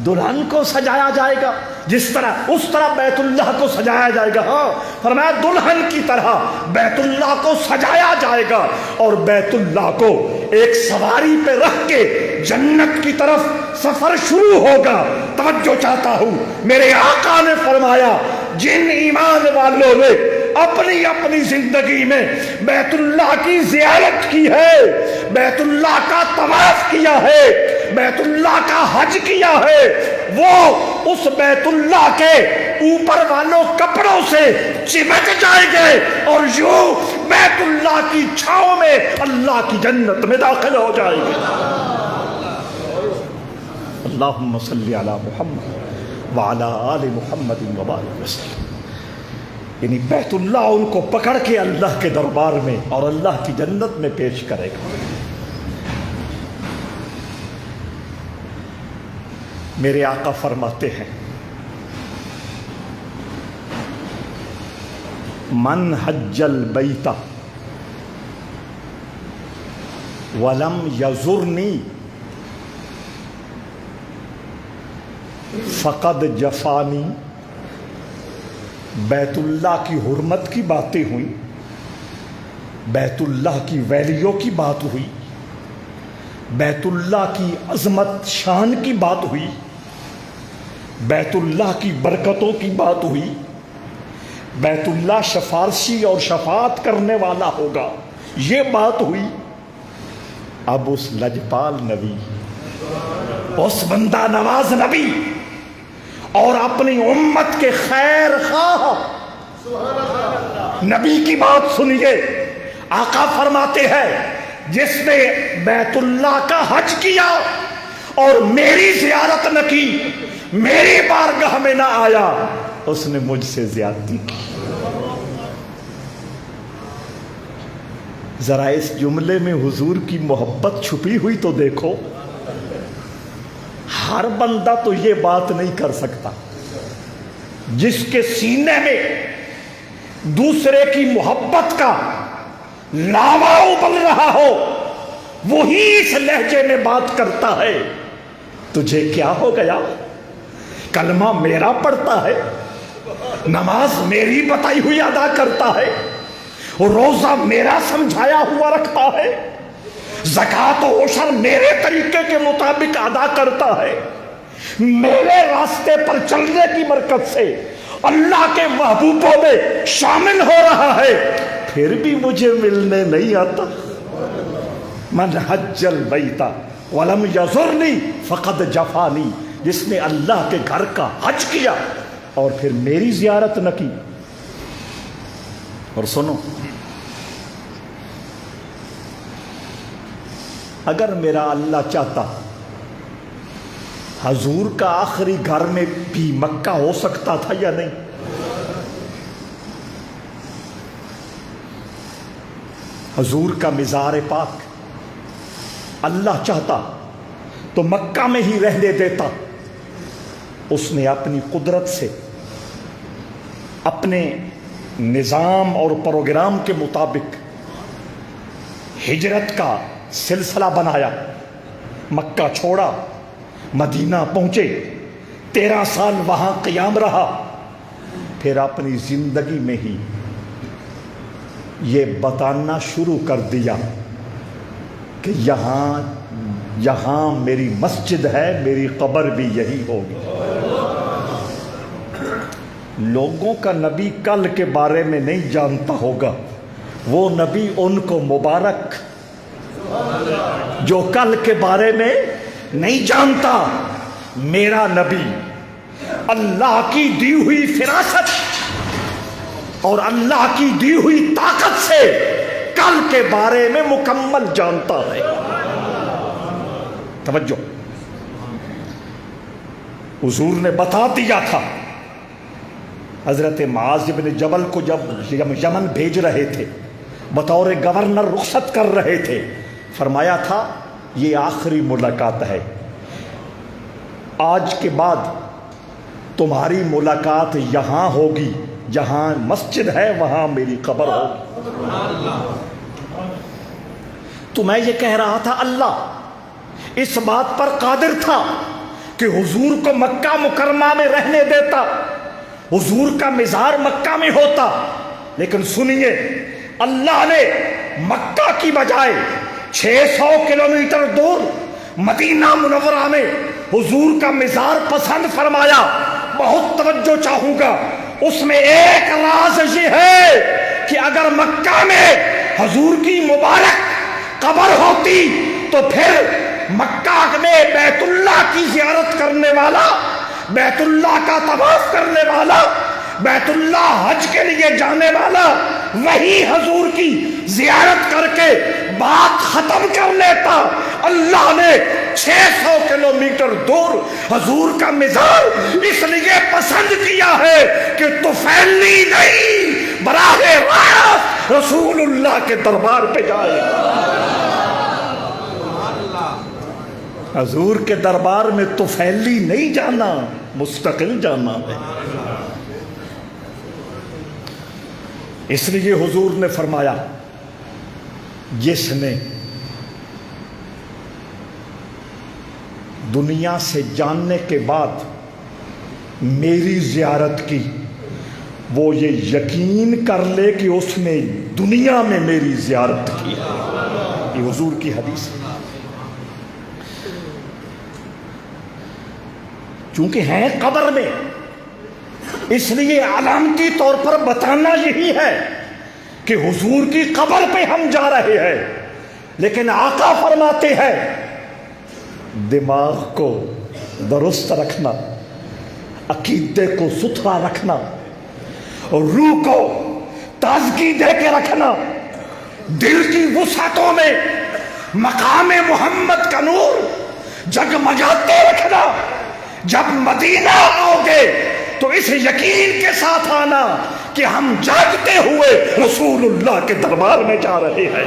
دلہن کو سجایا جائے گا جس طرح، اس طرح بیت اللہ کو سجایا جائے گا؟ ہاں، فرمایا دلہن کی طرح بیت اللہ کو سجایا جائے گا، اور بیت اللہ کو ایک سواری پہ رکھ کے جنت کی طرف سفر شروع ہوگا۔ توجہ چاہتا ہوں، میرے آقا نے فرمایا جن ایمان والوں نے اپنی اپنی زندگی میں بیت اللہ کی زیارت کی ہے، بیت اللہ کا طواف کیا ہے، بیت اللہ کا حج کیا ہے، وہ اس بیت اللہ کے اوپر والوں کپڑوں سے چمٹ جائیں گے اور یوں بیت اللہ کی چھاؤں میں اللہ کی جنت میں داخل ہو جائیں گے۔ اللہم صلی علی محمد وعلی آل محمد وبارک وسلم۔ یعنی بیت اللہ ان کو پکڑ کے اللہ کے دربار میں اور اللہ کی جنت میں پیش کرے گا۔ میرے آقا فرماتے ہیں من حج البیت ولم یزرنی فقد جفانی۔ بیت اللہ کی حرمت کی باتیں ہوئیں، بیت اللہ کی ویلیوں کی بات ہوئی، بیت اللہ کی عظمت شان کی بات ہوئی، بیت اللہ کی برکتوں کی بات ہوئی، بیت اللہ سفارشی اور شفاعت کرنے والا ہوگا، یہ بات ہوئی۔ اب اس لجپال نبی، اس بندہ نواز نبی اور اپنی امت کے خیر خواہ نبی کی بات سنیے۔ آقا فرماتے ہیں جس نے بیت اللہ کا حج کیا اور میری زیارت نہ کی، میری بارگاہ میں نہ آیا، اس نے مجھ سے زیادتی کی۔ ذرا اس جملے میں حضور کی محبت چھپی ہوئی تو دیکھو۔ ہر بندہ تو یہ بات نہیں کر سکتا۔ جس کے سینے میں دوسرے کی محبت کا لاوا ابل رہا ہو وہی اس لہجے میں بات کرتا ہے۔ تجھے کیا ہو گیا؟ کلمہ میرا پڑھتا ہے، نماز میری بتائی ہوئی ادا کرتا ہے، روزہ میرا سمجھایا ہوا رکھتا ہے، زکوٰۃ و عشر میرے طریقے کے مطابق ادا کرتا ہے، میرے راستے پر چلنے کی برکت سے اللہ کے محبوبوں میں شامل ہو رہا ہے، پھر بھی مجھے ملنے نہیں آتا۔ من حج البیت ولم یزرنی فقد جفانی۔ جس نے اللہ کے گھر کا حج کیا اور پھر میری زیارت نہ کی۔ اور سنو، اگر میرا اللہ چاہتا حضور کا آخری گھر میں بھی مکہ ہو سکتا تھا یا نہیں؟ حضور کا مزار پاک اللہ چاہتا تو مکہ میں ہی رہنے دیتا۔ اس نے اپنی قدرت سے اپنے نظام اور پروگرام کے مطابق ہجرت کا سلسلہ بنایا، مکہ چھوڑا، مدینہ پہنچے، 13 سال وہاں قیام رہا، پھر اپنی زندگی میں ہی یہ بتانا شروع کر دیا کہ یہاں میری مسجد ہے، میری قبر بھی یہی ہوگی۔ لوگوں کا نبی کل کے بارے میں نہیں جانتا ہوگا، وہ نبی ان کو مبارک جو کل کے بارے میں نہیں جانتا۔ میرا نبی اللہ کی دی ہوئی فراست اور اللہ کی دی ہوئی طاقت سے کل کے بارے میں مکمل جانتا ہے۔ توجہ، حضور نے بتا دیا تھا حضرت معاذ بن جبل کو جب یمن بھیج رہے تھے، بطور گورنر رخصت کر رہے تھے، فرمایا تھا یہ آخری ملاقات ہے، آج کے بعد تمہاری ملاقات یہاں ہوگی، جہاں مسجد ہے وہاں میری قبر ہوگی۔ تو میں یہ کہہ رہا تھا اللہ اس بات پر قادر تھا کہ حضور کو مکہ مکرمہ میں رہنے دیتا، حضور کا مزار مکہ میں ہوتا، لیکن سنیے اللہ نے مکہ کی بجائے 600 کلومیٹر دور مدینہ منورہ میں حضور کا مزار پسند فرمایا۔ بہت توجہ چاہوں گا، اس میں ایک راز یہ ہے کہ اگر مکہ میں حضور کی مبارک قبر ہوتی تو پھر مکہ میں بیت اللہ کی زیارت کرنے والا، بیت اللہ کا طواف کرنے والا، بیت اللہ حج کے لیے جانے والا وہی حضور کی زیارت کر کے بات ختم کر لیتا۔ اللہ نے 600 کلومیٹر دور حضور کا مزار اس لیے پسند کیا ہے کہ طفیلی نہیں، براہ راست رسول اللہ کے دربار پہ جائے۔ حضور کے دربار میں طفیلی نہیں جانا، مستقل جانا ہے۔ اس لیے حضور نے فرمایا جس نے دنیا سے جاننے کے بعد میری زیارت کی، وہ یہ یقین کر لے کہ اس نے دنیا میں میری زیارت کی۔ یہ حضور کی حدیث ہے۔ چونکہ ہیں قبر میں، اس لیے علامتی طور پر بتانا یہی ہے کہ حضور کی قبر پہ ہم جا رہے ہیں، لیکن آقا فرماتے ہیں دماغ کو درست رکھنا، عقیدے کو ستھرا رکھنا، اور روح کو تازگی دے کے رکھنا، دل کی وسعتوں میں مقام محمد کا نور جگمگاتے رکھنا۔ جب مدینہ آؤ گے تو اس یقین کے ساتھ آنا کہ ہم جاگتے ہوئے رسول اللہ کے دربار میں جا رہے ہیں۔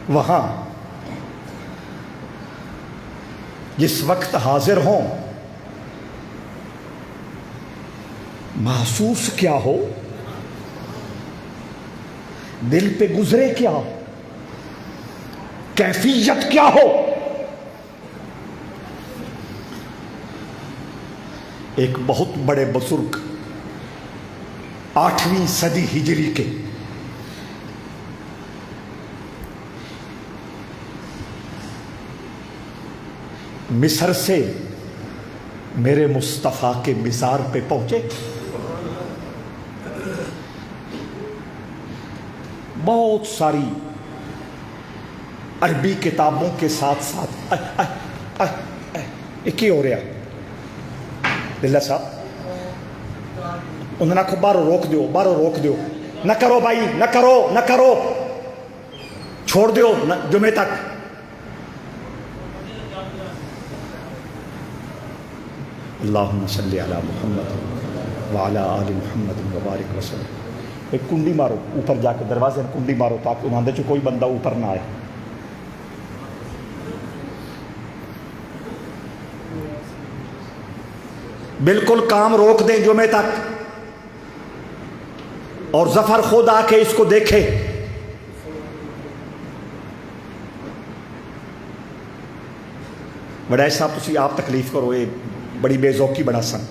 وہاں جس وقت حاضر ہوں، محسوس کیا ہو، دل پہ گزرے کیا، کیفیت کیا ہو۔ ایک بہت بڑے بزرگ 8ویں صدی ہجری کے مصر سے میرے مصطفیٰ کے مزار پہ پہنچے، بہت ساری عربی کتابوں کے ساتھ ساتھ ایک ہی ہو رہا بلّہ صاحب انہوں نے باہروں روک دیو، باہروں روک دیو، نہ کرو بھائی، نہ کرو، نہ کرو، چھوڑ دیو جمعے تک۔ اللہم صلی علی محمد وعلی آل محمد وبارک وسلم۔ ایک کنڈی مارو اوپر جا کے، دروازے میں کنڈی مارو تاکہ انہوں نے کوئی بندہ اوپر نہ آئے۔ بالکل کام روک دیں جمعے تک، اور ظفر خود آ کے اس کو دیکھے۔ بڑا صاحب تسی آپ تکلیف کرو، یہ بڑی بے ذوقی بڑا سن۔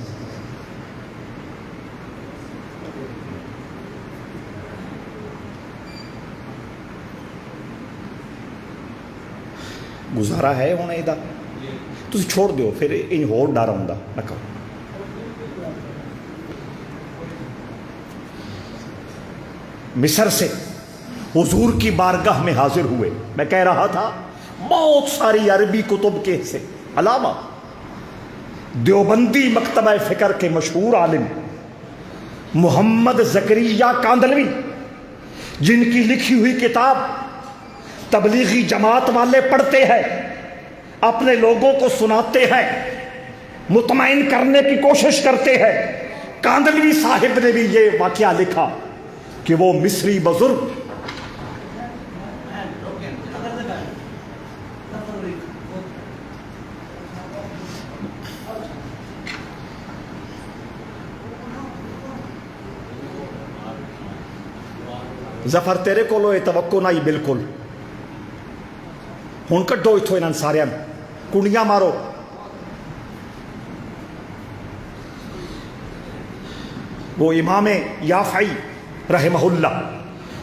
گزارا ہے ہونا ادھر، تسی چھوڑ دیو، پھر ان ہور ڈر آؤں نہ کرو۔ مصر سے حضور کی بارگاہ میں حاضر ہوئے۔ میں کہہ رہا تھا بہت ساری عربی کتب کے سے علاوہ دیوبندی مکتبہ فکر کے مشہور عالم محمد زکریا کاندلوی، جن کی لکھی ہوئی کتاب تبلیغی جماعت والے پڑھتے ہیں، اپنے لوگوں کو سناتے ہیں، مطمئن کرنے کی کوشش کرتے ہیں، کاندلوی صاحب نے بھی یہ واقعہ لکھا کہ وہ مصری بزرگ ظفر تیرے کو یہ توقع نہیں بالکل، ہوں کڈو اتوں انہاں سارے کنڈیاں مارو۔ وہ امام یافعی رحمہ اللہ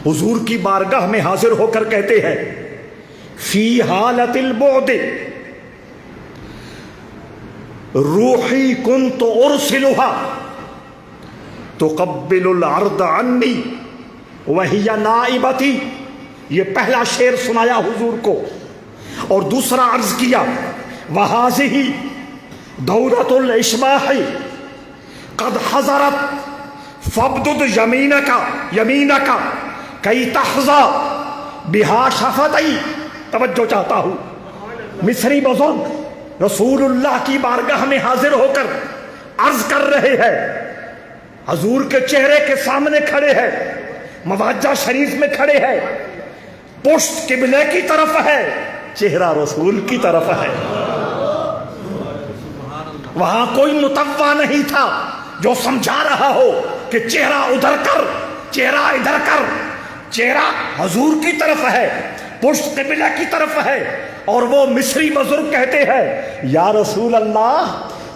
حضور کی بارگاہ میں حاضر ہو کر کہتے ہیں فی حالت البعد روحی کنت ارسلها تقبل العرض عنی وہی نائبتی۔ یہ پہلا شعر سنایا حضور کو، اور دوسرا عرض کیا وہذہ دورۃ الاشباح قد حضرت فابدد یمینک کی تحظی بہا شفتئی۔ توجہ چاہتا ہوں، مصری بزرگ رسول اللہ کی بارگاہ میں حاضر ہو کر عرض کر رہے ہیں، حضور کے چہرے کے سامنے کھڑے ہیں، مواجہ شریف میں کھڑے ہیں، پشت قبلے کی طرف ہے، چہرہ رسول کی طرف ہے۔ وہاں کوئی متوع نہیں تھا جو سمجھا رہا ہو کہ چہرہ ادھر کر، چہرہ ادھر کر، چہرہ حضور کی طرف ہے، پشت قبلہ کی طرف ہے۔ اور وہ مصری بزرگ کہتے ہیں یا رسول اللہ،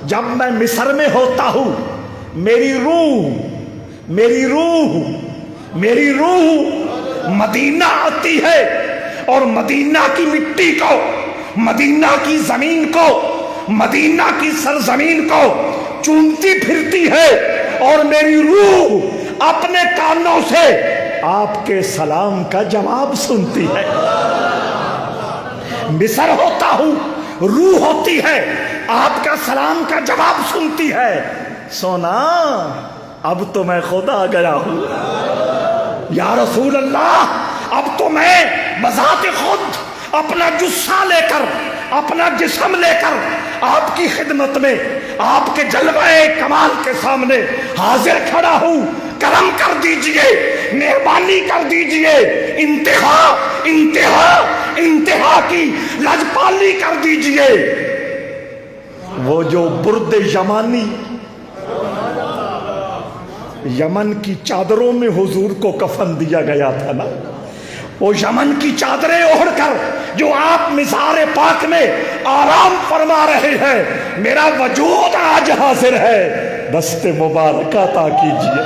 جب میں مصر میں ہوتا ہوں میری روح مدینہ آتی ہے، اور مدینہ کی مٹی کو، مدینہ کی زمین کو، مدینہ کی سرزمین کو چومتی پھرتی ہے، اور میری روح اپنے کانوں سے آپ کے سلام کا جواب سنتی ہے۔ مصر ہوتا ہوں، روح ہوتی ہے، آپ کا سلام کا جواب سنتی ہے۔ سونا اب تو میں خود آ گیا ہوں یا رسول اللہ، اب تو میں بذات خود اپنا جسہ لے کر، اپنا جسم لے کر آپ کی خدمت میں، آپ کے جلوہ کمال کے سامنے حاضر کھڑا ہوں۔ کرم کر دیجئے، مہربانی کر دیجئے، انتہا کی لجپالی کر دیجئے۔ وہ جو برد یمانی یمن کی چادروں میں حضور کو کفن دیا گیا تھا نا، وہ یمن کی چادریں اوڑھ کر جو آپ مزار پاک میں آرام فرما رہے ہیں، میرا وجود آج حاضر ہے، دست مبارکہ عطا کیجیے۔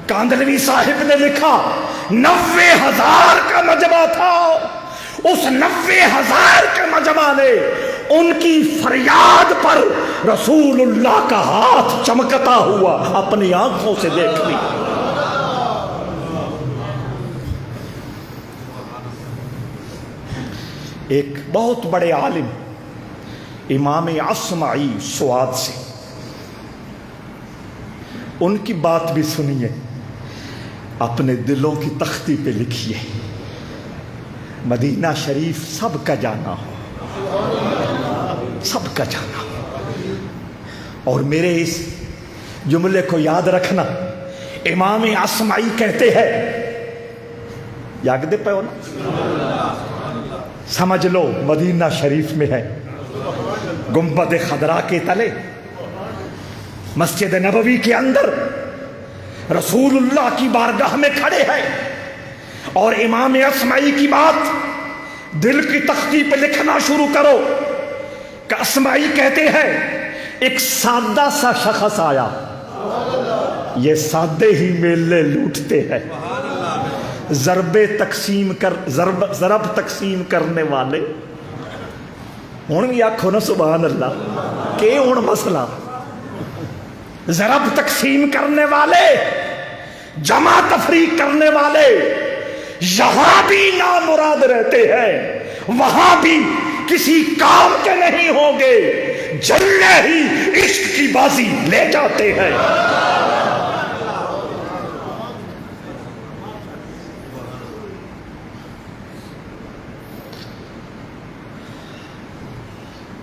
کاندلوی صاحب نے لکھا 90,000 کا مجمع تھا، اس 90,000 کے مجمع نے ان کی فریاد پر رسول اللہ کا ہاتھ چمکتا ہوا اپنی آنکھوں سے دیکھ لی۔ ایک بہت بڑے عالم امام اصمعی سواد سے، ان کی بات بھی سنیے، اپنے دلوں کی تختی پہ لکھیے۔ مدینہ شریف سب کا جانا ہو، سب کا جانا ہو، اور میرے اس جملے کو یاد رکھنا۔ امام اصمعی کہتے ہیں، یاد پہ ہو نا، سمجھ لو مدینہ شریف میں ہے، گنبد خضرا کے تلے، مسجد نبوی کے اندر رسول اللہ کی بارگاہ میں کھڑے ہیں، اور امام اصمعی کی بات دل کی تختی پہ لکھنا شروع کرو کہ اصمعی کہتے ہیں ایک سادہ سا شخص آیا، یہ سادے ہی میلے لوٹتے ہیں، ضرب تقسیم کرنے والے، ہوں بھی آکھو نا سبحان اللہ، کہ ہوں مسئلہ ضرب تقسیم کرنے والے، جمع تفریق کرنے والے، یہاں بھی نامراد رہتے ہیں، وہاں بھی کسی کام کے نہیں ہوں گے، جلنے ہی عشق کی بازی لے جاتے ہیں۔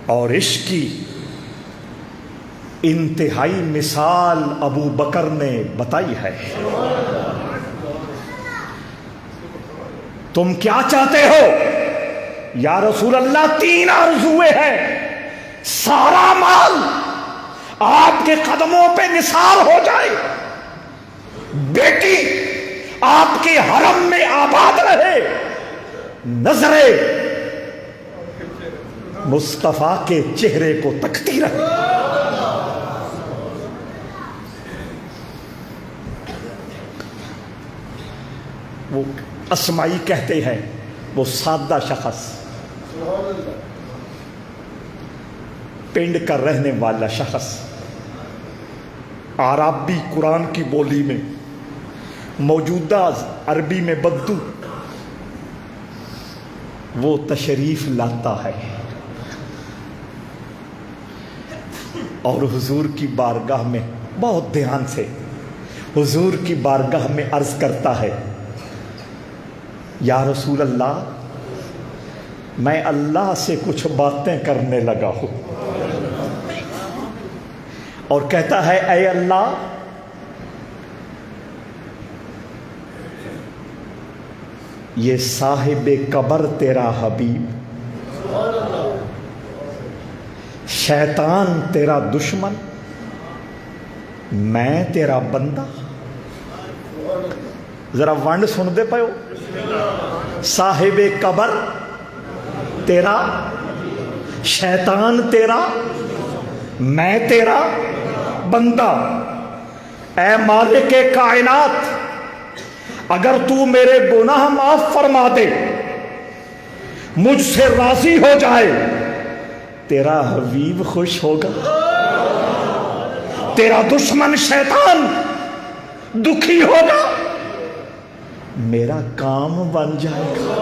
اور عشق کی انتہائی مثال ابو بکر نے بتائی ہے۔ تم کیا چاہتے ہو یا رسول اللہ؟ 3 آرزویں ہیں، سارا مال آپ کے قدموں پہ نثار ہو جائے، بیٹی آپ کے حرم میں آباد رہے، نظریں مصطفیٰ کے چہرے کو تکتی رہے۔ وہ اسمائی کہتے ہیں، وہ سادہ شخص، پنڈ کا رہنے والا شخص، عربی قرآن کی بولی میں، موجودہ عربی میں بدو، وہ تشریف لاتا ہے اور حضور کی بارگاہ میں بہت دھیان سے حضور کی بارگاہ میں عرض کرتا ہے، یا رسول اللہ، میں اللہ سے کچھ باتیں کرنے لگا ہوں، اور کہتا ہے، اے اللہ، یہ صاحب قبر تیرا حبیب، شیطان تیرا دشمن، میں تیرا بندہ۔ ذرا ونڈ سن دے پے ہو، صاحب قبر تیرا، شیطان تیرا، میں تیرا بندہ۔ اے مالک کائنات، اگر تو میرے گناہ معاف فرما دے، مجھ سے راضی ہو جائے، تیرا حبیب خوش ہوگا، تیرا دشمن شیطان دکھی ہوگا، میرا کام بن جائے گا۔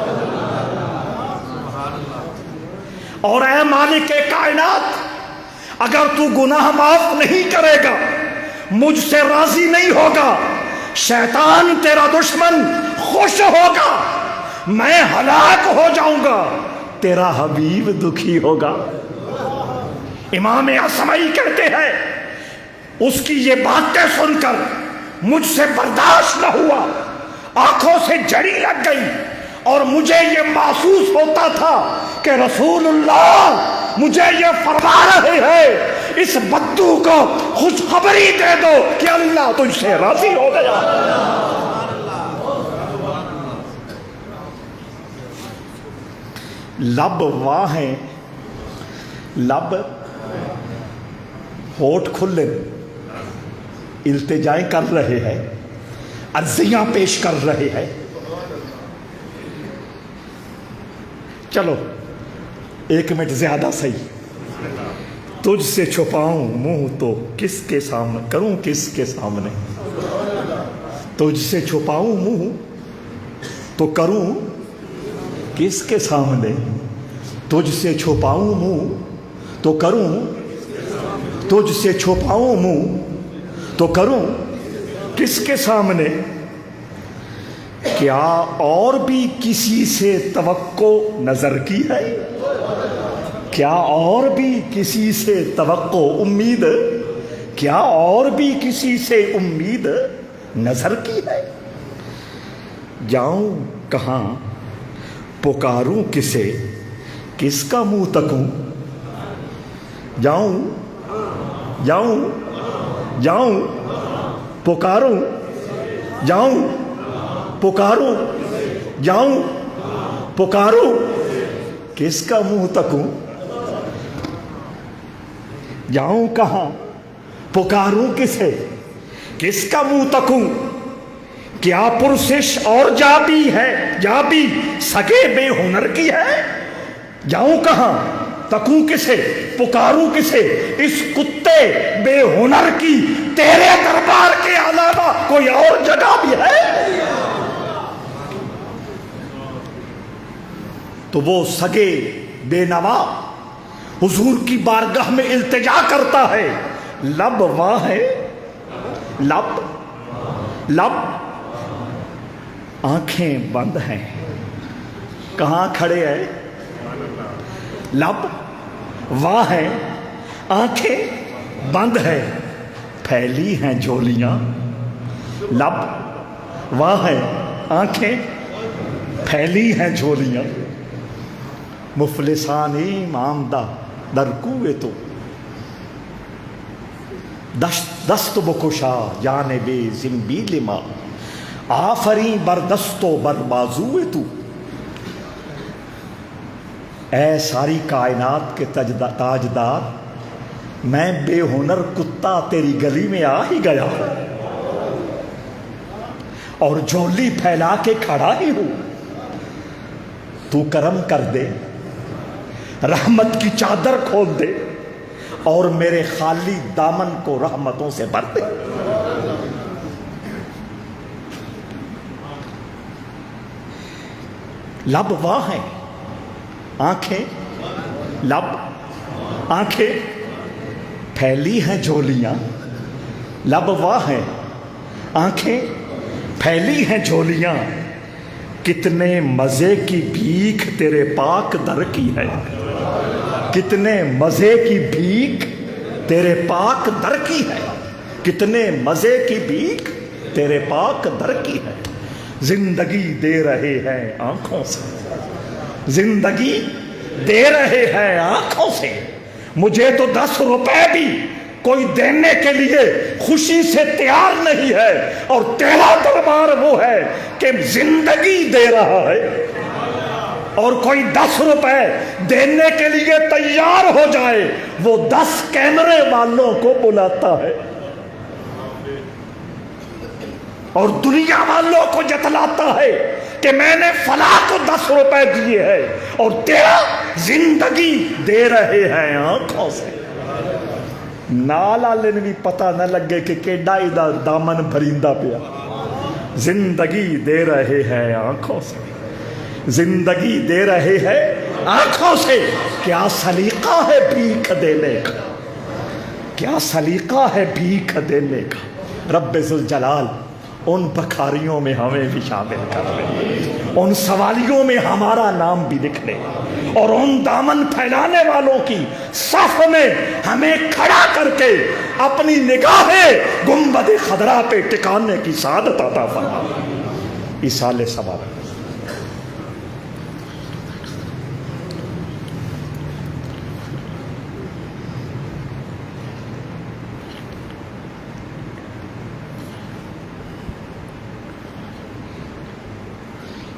اور اے مالک کائنات، اگر تو گناہ معاف نہیں کرے گا، مجھ سے راضی نہیں ہوگا، شیطان تیرا دشمن خوش ہوگا، میں ہلاک ہو جاؤں گا، تیرا حبیب دکھی ہوگا۔ امام اصمعی کہتے ہیں، اس کی یہ باتیں سن کر مجھ سے برداشت نہ ہوا، آنکھوں سے جڑی لگ گئی، اور مجھے یہ محسوس ہوتا تھا کہ رسول اللہ مجھے یہ فرما رہے ہیں، اس بدو کو خوشخبری دے دو کہ اللہ تجھ سے راضی ہو گیا۔ لب واہ ہیں، لب ہونٹ کھلے، التجائیں کر رہے ہیں، عرضیاں پیش کر رہے ہیں۔ چلو 1 منٹ زیادہ صحیح، تجھ سے چھپاؤں منہ تو کس کے سامنے کروں، کس کے سامنے؟ تجھ سے چھپاؤں منہ تو کروں کس کے سامنے؟ تجھ سے چھپاؤں منہ تو کروں، تجھ سے چھپاؤں منہ تو کروں کس کے سامنے؟ کیا اور بھی کسی سے توقع نظر کی ہے؟ کیا اور بھی کسی سے توقع امید؟ کیا اور بھی کسی سے امید نظر کی ہے؟ جاؤں کہاں پکاروں کسے، کس کا منہ تکوں؟ جاؤں جاؤں جاؤں پکاروں، جاؤں پکاروں، جاؤں پکاروں، کس کا منہ تکوں؟ جاؤں کہاں پکاروں کسے، کس کا منہ تکوں؟ کیا پرسش اور جا بھی ہے، جا بھی سگے بے ہنر کی ہے؟ جاؤں کہاں تکوں کسے، پکاروں کسے، اس کتے بے ہنر کی تیرے دربار کے علاوہ کوئی اور جگہ بھی ہے؟ تو وہ سگے بے نوا حضور کی بارگاہ میں التجا کرتا ہے، لب وہاں ہے، لب آنکھیں بند ہیں، کہاں کھڑے ہیں؟ لب وہاں ہے، آنکھیں بند ہے، پھیلی ہیں جھولیاں، لب وہاں ہے، آنکھیں پھیلی ہیں جھولیاں، مفلسانی ماندہ در کوئے تو دست بکشا جانب زنبیل ما آفریں بر دست و بر بازوئے تو۔ اے ساری کائنات کے تاجدار، میں بے ہنر کتا تیری گلی میں آ ہی گیا ہوں اور جھولی پھیلا کے کھڑا ہی ہوں، تو کرم کر دے، رحمت کی چادر کھول دے اور میرے خالی دامن کو رحمتوں سے بھر دے۔ لب وہاں ہیں، آنکھیں لب آنکھیں پھیلی ہیں جھولیاں، لب وہاں ہیں، آنکھیں پھیلی ہیں جھولیاں، کتنے مزے کی بھیک تیرے پاک در کی ہے، کتنے مزے کی بھیک تیرے پاک در کی ہے، کتنے مزے کی بھیک تیرے پاک در کی ہے۔ زندگی دے رہے ہیں آنکھوں سے، زندگی دے رہے ہیں آنکھوں سے، مجھے تو 10 روپے بھی کوئی دینے کے لیے خوشی سے تیار نہیں ہے، اور تیرا دربار وہ ہے کہ زندگی دے رہا ہے، اور کوئی 10 روپے دینے کے لیے تیار ہو جائے وہ 10 کیمرے والوں کو بلاتا ہے اور دنیا والوں کو جتلاتا ہے کہ میں نے فلاں کو 10 روپے دیے ہیں، اور تیرا زندگی دے رہے ہیں آنکھوں سے۔ نالا لین بھی پتہ نہ لگے کہ کیڈا ادھر دامن بھریندا پیا، زندگی دے رہے ہیں آنکھوں سے، زندگی دے رہے ہیں آنکھوں سے۔ کیا سلیقہ ہے بھیک دینے کا، کیا سلیقہ ہے بھیک دینے کا۔ رب ذوالجلال ان بکھاریوں میں ہمیں بھی شامل کر لے، ان سوالیوں میں ہمارا نام بھی لکھ لے، اور ان دامن پھیلانے والوں کی صف میں ہمیں کھڑا کر کے اپنی نگاہیں گنبد خضرا پہ ٹکانے کی سعادت عطا فرما۔ ایصال ثواب۔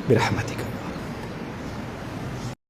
برحمتک۔